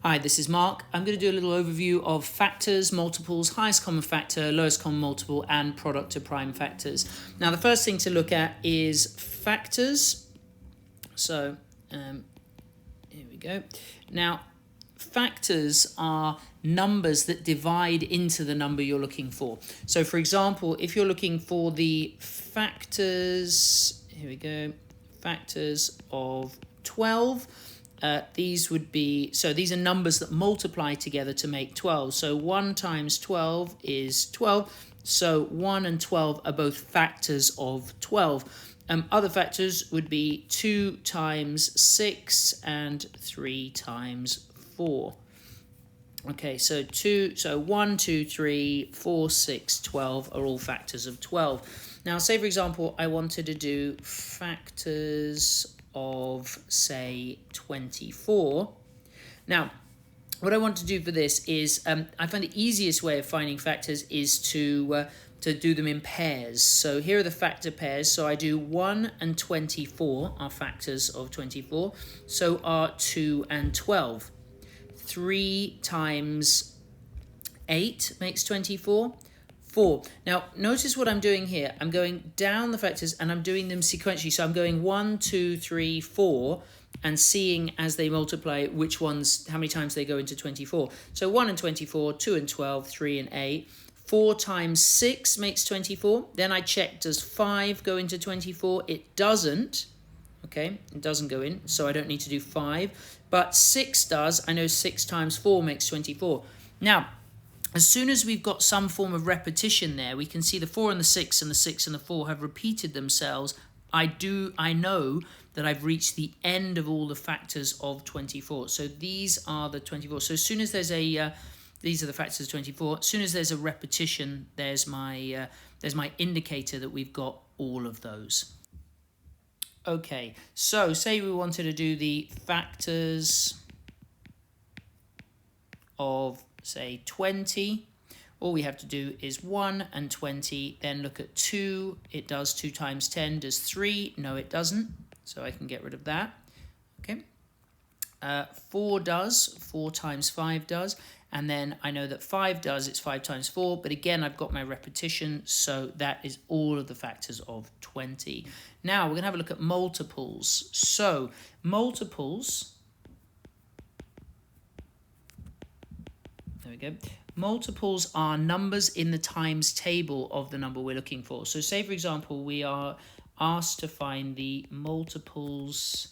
Hi, this is Mark. I'm going to do a little overview of factors, multiples, highest common factor, lowest common multiple, and product of prime factors. Now, the first thing to look at is factors. So, here we go. Now, factors are numbers that divide into the number you're looking for. So, for example, if you're looking for the factors, here we go, factors of 12, these would be, so these are numbers that multiply together to make 12. So 1 times 12 is 12. So 1 and 12 are both factors of 12. Other factors would be 2 times 6 and 3 times 4. Okay, so 1, 2, 3, 4, 6, 12 are all factors of 12. Now, say, for example, I wanted to do factors of, say, 24. Now, what I want to do for this is, I find the easiest way of finding factors is to do them in pairs. So here are the factor pairs. So I do 1 and 24 are factors of 24. So are 2 and 12. 3 times 8 makes 24. 4. Now, notice what I'm doing here. I'm going down the factors and I'm doing them sequentially. So I'm going 1, 2, 3, 4 and seeing as they multiply which ones, how many times they go into 24. So 1 and 24, 2 and 12, 3 and 8. 4 times 6 makes 24. Then I check, does 5 go into 24? It doesn't. Okay, it doesn't go in, so I don't need to do 5. But 6 does. I know 6 times 4 makes 24. Now, as soon as we've got some form of repetition there, we can see the 4 and the 6 and the 6 and the 4 have repeated themselves. I know that I've reached the end of all the factors of 24. So these are the 24. So as soon as there's these are the factors of 24. As soon as there's a repetition, there's my indicator that we've got all of those. Okay, so say we wanted to do the factors of, say, 20. All we have to do is 1 and 20, then look at 2. It does 2 times 10. Does 3? No, it doesn't. So I can get rid of that. Okay. 4 does. 4 times 5 does. And then I know that 5 does. It's 5 times 4. But again, I've got my repetition. So that is all of the factors of 20. Now, we're going to have a look at multiples. So multiples... There we go. Multiples are numbers in the times table of the number we're looking for. So say, for example, we are asked to find the multiples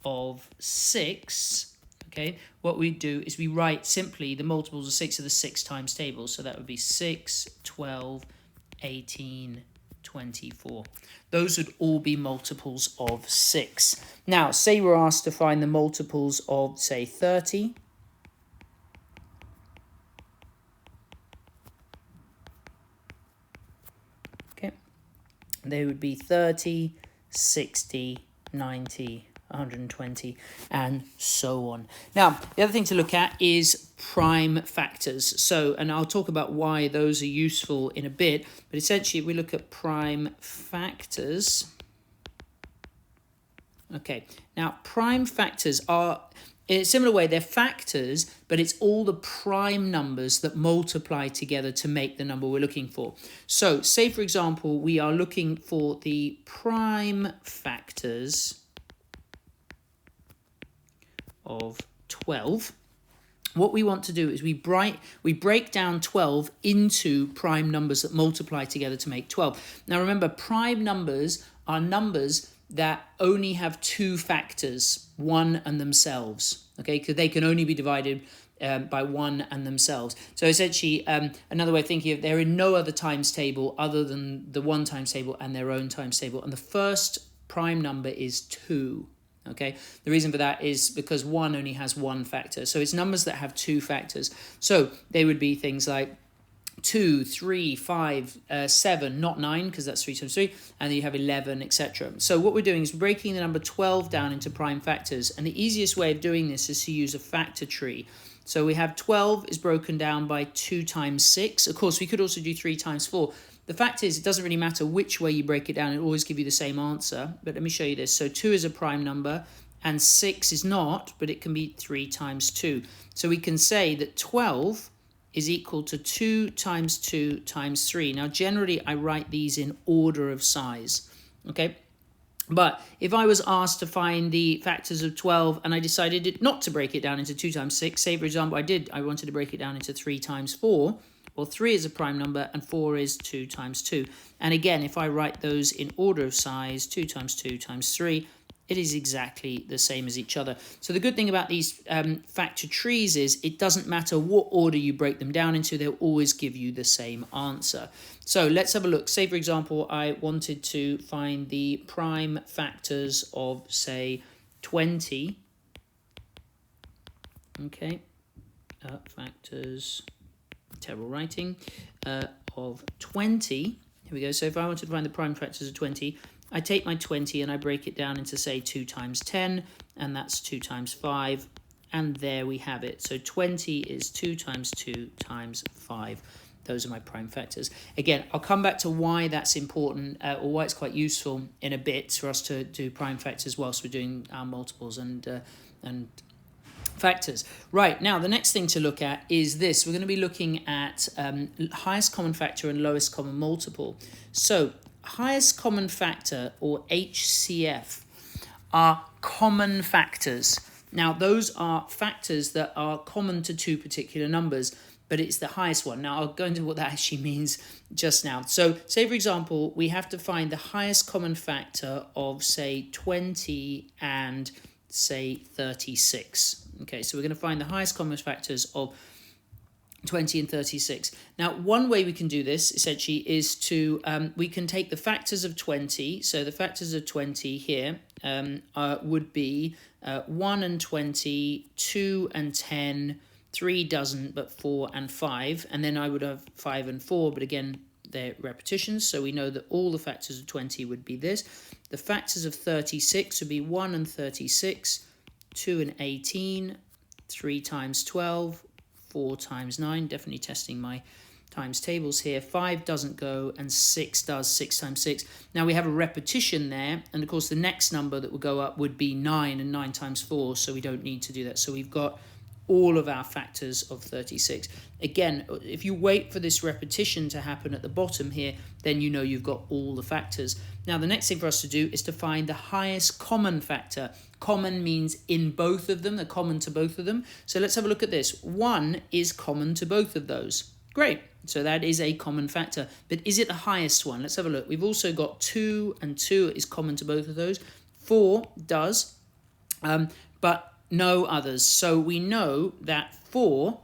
of 6. Okay, what we do is we write simply the multiples of 6 of the 6 times table. So that would be 6, 12, 18, 24. Those would all be multiples of 6. Now, say we're asked to find the multiples of, say, 30. They would be 30, 60, 90, 120, and so on. Now, the other thing to look at is prime factors. So, and I'll talk about why those are useful in a bit, but essentially we look at prime factors. Okay, now prime factors are, in a similar way, they're factors, but it's all the prime numbers that multiply together to make the number we're looking for. So, say, for example, we are looking for the prime factors of 12. What we want to do is we break down 12 into prime numbers that multiply together to make 12. Now, remember, prime numbers are numbers that only have 2 factors, 1 and themselves, okay? Because they can only be divided by 1 and themselves. So essentially, another way of thinking of, they're in no other times table other than the 1 times table and their own times table. And the first prime number is 2, okay? The reason for that is because 1 only has 1 factor. So it's numbers that have 2 factors. So they would be things like 2, 3, 5, 7, not 9, because that's 3 times 3, and then you have 11, etc. So what we're doing is breaking the number 12 down into prime factors, and the easiest way of doing this is to use a factor tree. So we have 12 is broken down by 2 times 6. Of course, we could also do 3 times 4. The fact is, it doesn't really matter which way you break it down, it'll always give you the same answer, but let me show you this. So 2 is a prime number, and 6 is not, but it can be 3 times 2. So we can say that 12 is equal to 2 times 2 times 3. Now, generally, I write these in order of size, okay? But if I was asked to find the factors of 12 and I decided not to break it down into 2 times 6, say, for example, I wanted to break it down into 3 times 4, well, 3 is a prime number and 4 is 2 times 2. And again, if I write those in order of size, 2 times 2 times 3, it is exactly the same as each other. So the good thing about these factor trees is it doesn't matter what order you break them down into, they'll always give you the same answer. So let's have a look. Say, for example, I wanted to find the prime factors of, say, 20. Okay, factors, terrible writing, of 20. Here we go. So if I wanted to find the prime factors of 20, I take my 20 and I break it down into, say, 2 times 10, and that's 2 times 5, and there we have it. So 20 is 2 times 2 times 5. Those are my prime factors. Again, I'll come back to why that's important, or why it's quite useful in a bit for us to do prime factors whilst we're doing our multiples and factors. Right, now the next thing to look at is this. We're going to be looking at highest common factor and lowest common multiple. So highest common factor, or HCF, are common factors. Now, those are factors that are common to two particular numbers, but it's the highest one. Now, I'll go into what that actually means just now. So, say, for example, we have to find the highest common factor of, say, 20 and, say, 36. Okay, so we're going to find the highest common factors of 20 and 36. Now, one way we can do this, essentially, is to, we can take the factors of 20. So the factors of 20 here would be 1 and 20, 2 and 10, 3 doesn't, but 4 and 5. And then I would have 5 and 4, but again, they're repetitions. So we know that all the factors of 20 would be this. The factors of 36 would be 1 and 36, 2 and 18, 3 times 12, 4 times 9, definitely testing my times tables here. 5 doesn't go, and 6 does, 6 times 6. Now we have a repetition there, and of course the next number that will go up would be 9, and 9 times 4, so we don't need to do that. So we've got all of our factors of 36. Again, if you wait for this repetition to happen at the bottom here, then you know you've got all the factors. Now, the next thing for us to do is to find the highest common factor. Common means in both of them, they're common to both of them. So let's have a look at this. 1 is common to both of those. Great. So that is a common factor. But is it the highest one? Let's have a look. We've also got 2, and 2 is common to both of those. 4 does, but no others. So we know that 4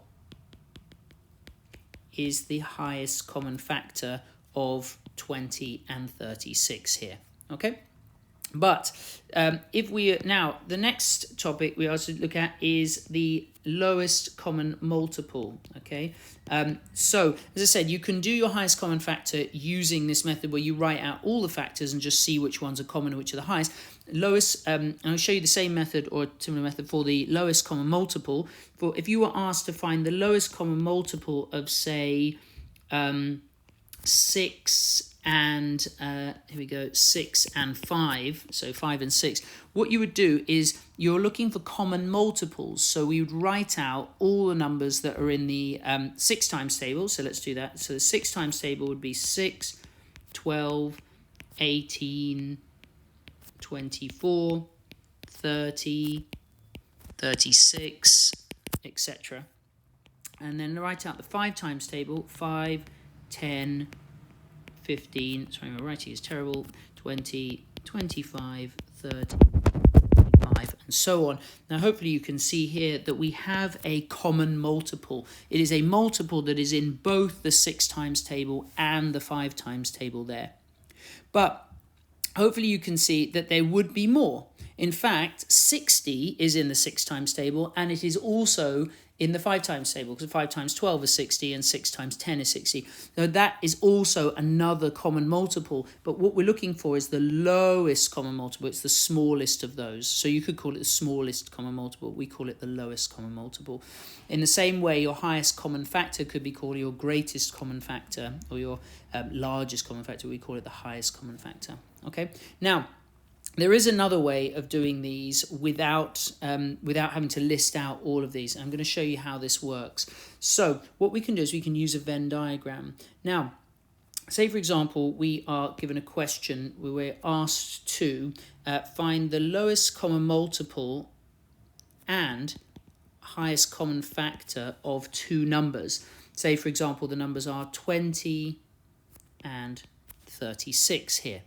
is the highest common factor of 20 and 36 here. Okay? But if we now, the next topic we also look at is the lowest common multiple. Okay, so as I said, you can do your highest common factor using this method where you write out all the factors and just see which ones are common and which are the highest. Lowest, and I'll show you the same method or similar method for the lowest common multiple. For if you were asked to find the lowest common multiple of, say, 6 and here we go, 6 and 5, so 5 and 6, what you would do is you're looking for common multiples. So we would write out all the numbers that are in the 6 times table. So let's do that. So the 6 times table would be 6, 12, 18, 24, 30, 36, etc. And then write out the 5 times table, 5, 10, 15, sorry, my writing is terrible, 20, 25, 30, 35, and so on. Now, hopefully you can see here that we have a common multiple. It is a multiple that is in both the 6 times table and the 5 times table there. But hopefully you can see that there would be more. In fact, 60 is in the 6 times table, and it is also in the 5 times table, because 5 times 12 is 60 and 6 times 10 is 60. So that is also another common multiple, but what we're looking for is the lowest common multiple. It's the smallest of those. So you could call it the smallest common multiple. We call it the lowest common multiple. In the same way, your highest common factor could be called your greatest common factor, or your largest common factor. We call it the highest common factor. Okay. Now, There is another way of doing these without having to list out all of these. I'm going to show you how this works. So what we can do is we can use a Venn diagram. Now, say for example, we are given a question where we're asked to find the lowest common multiple and highest common factor of two numbers. Say for example, the numbers are 20 and 36 here.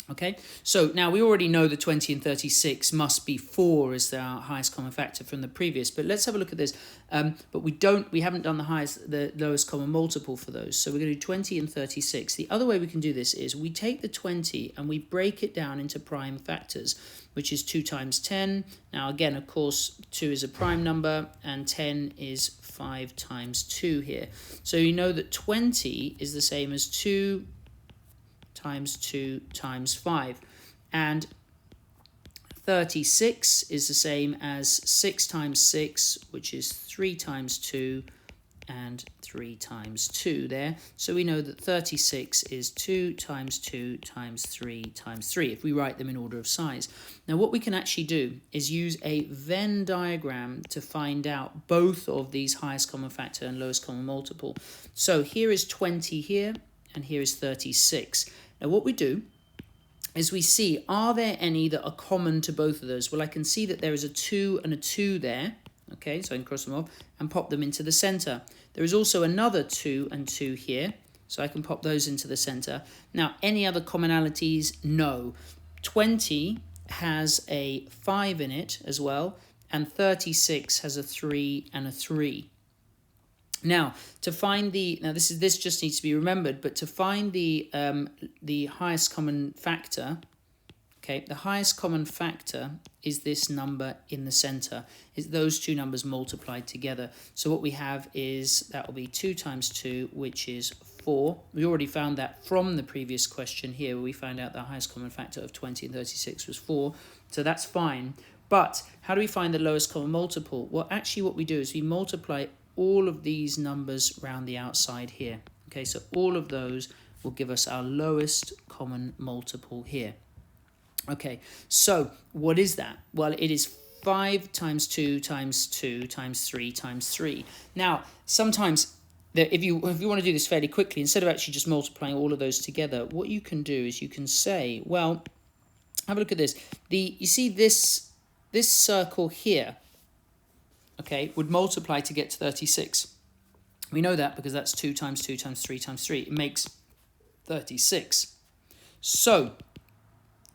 Okay, so now we already know the 20 and 36 must be 4 as our highest common factor from the previous, but let's have a look at this. But we haven't done the lowest common multiple for those. So we're going to do 20 and 36. The other way we can do this is we take the 20 and we break it down into prime factors, which is 2 times 10. Now again, of course, 2 is a prime number and 10 is 5 times 2 here. So you know that 20 is the same as 2 times 2 times 5, and 36 is the same as 6 times 6, which is 3 times 2 and 3 times 2 there. So we know that 36 is 2 times 2 times 3 times 3 if we write them in order of size. Now what we can actually do is use a Venn diagram to find out both of these highest common factor and lowest common multiple. So here is 20 here and here is 36. Now what we do is we see, are there any that are common to both of those? Well, I can see that there is a 2 and a 2 there. Okay, so I can cross them off and pop them into the center. There is also another 2 and 2 here, so I can pop those into the center. Now, any other commonalities? No. 20 has a 5 in it as well, and 36 has a 3 and a 3. Now, to find this just needs to be remembered, but to find the highest common factor, okay, the highest common factor is this number in the center. It's those two numbers multiplied together. So what we have is that will be 2 times 2, which is 4. We already found that from the previous question here, where we found out the highest common factor of 20 and 36 was 4. So that's fine. But how do we find the lowest common multiple? Well, actually what we do is we multiply all of these numbers around the outside here. Okay, so all of those will give us our lowest common multiple here. Okay, so what is that? Well, it is 5 times 2 times 2 times 3 times 3. Now, sometimes if you want to do this fairly quickly, instead of actually just multiplying all of those together, what you can do is you can say, well, have a look at this. You see this circle here, okay, would multiply to get to 36. We know that because that's 2 times 2 times 3 times 3. It makes 36. So,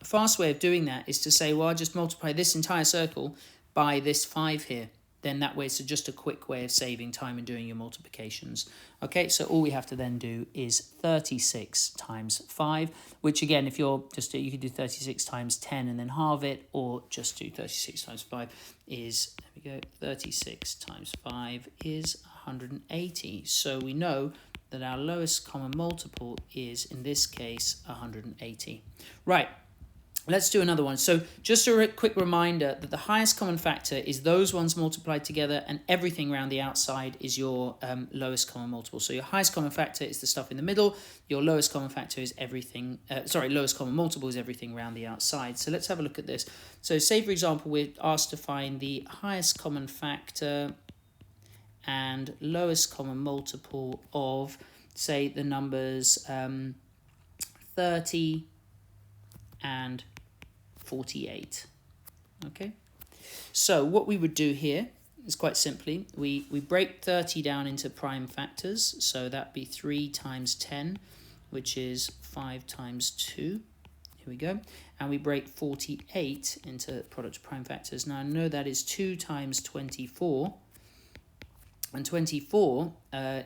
a fast way of doing that is to say, well, I'll just multiply this entire circle by this 5 here. Then that way it's just a quick way of saving time and doing your multiplications. Okay, so all we have to then do is 36 times 5, which again, if you're you could do 36 times 10 and then halve it, or just do 36 times 5 is, there we go, 36 times 5 is 180. So we know that our lowest common multiple is, in this case, 180. Right. Let's do another one. So just a quick reminder that the highest common factor is those ones multiplied together, and everything around the outside is your lowest common multiple. So your highest common factor is the stuff in the middle. Your lowest common factor is everything, lowest common multiple is everything around the outside. So let's have a look at this. So say, for example, we're asked to find the highest common factor and lowest common multiple of, say, the numbers 30 and 48. Okay, so what we would do here is quite simply, we break 30 down into prime factors, so that'd be 3 times 10, which is 5 times 2. Here we go. And we break 48 into product of prime factors. Now I know that is 2 times 24, and 24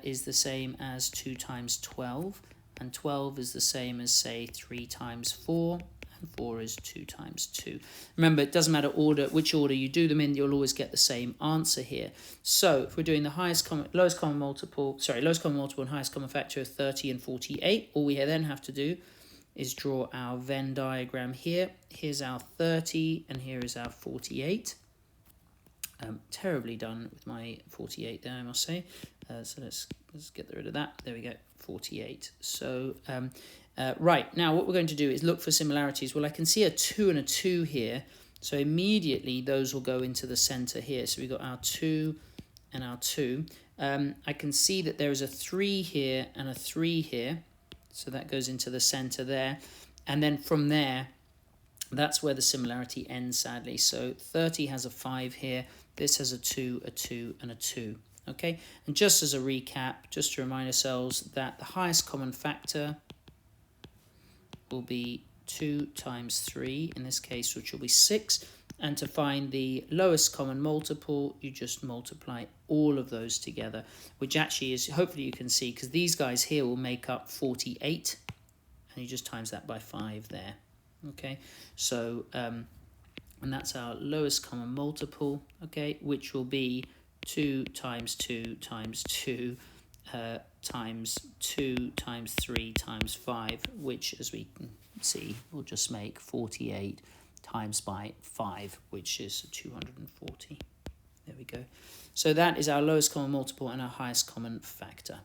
is the same as 2 times 12, and 12 is the same as, say, 3 times 4, 4 is 2 times 2. Remember, it doesn't matter which order you do them in, you'll always get the same answer here. So if we're doing the lowest common multiple and highest common factor of 30 and 48, all we then have to do is draw our Venn diagram here. Here's our 30 and here is our 48. Terribly done with my 48 there, I must say. So let's get rid of that. There we go. 48. So, right, now what we're going to do is look for similarities. Well, I can see a 2 and a 2 here. So immediately those will go into the center here. So we've got our 2 and our 2. I can see that there is a 3 here and a 3 here. So that goes into the center there. And then from there, that's where the similarity ends, sadly. So 30 has a 5 here. This has a 2, a 2, and a 2. Okay, and just as a recap, just to remind ourselves that the highest common factor will be 2 times 3, in this case, which will be 6. And to find the lowest common multiple, you just multiply all of those together, which actually is, hopefully you can see, because these guys here will make up 48, and you just times that by 5 there. Okay, so, and that's our lowest common multiple, okay, which will be 2 times 2 times 2 times 2 times 3 times 5, which, as we can see, will just make 48 times by 5, which is 240. There we go. So that is our lowest common multiple and our highest common factor.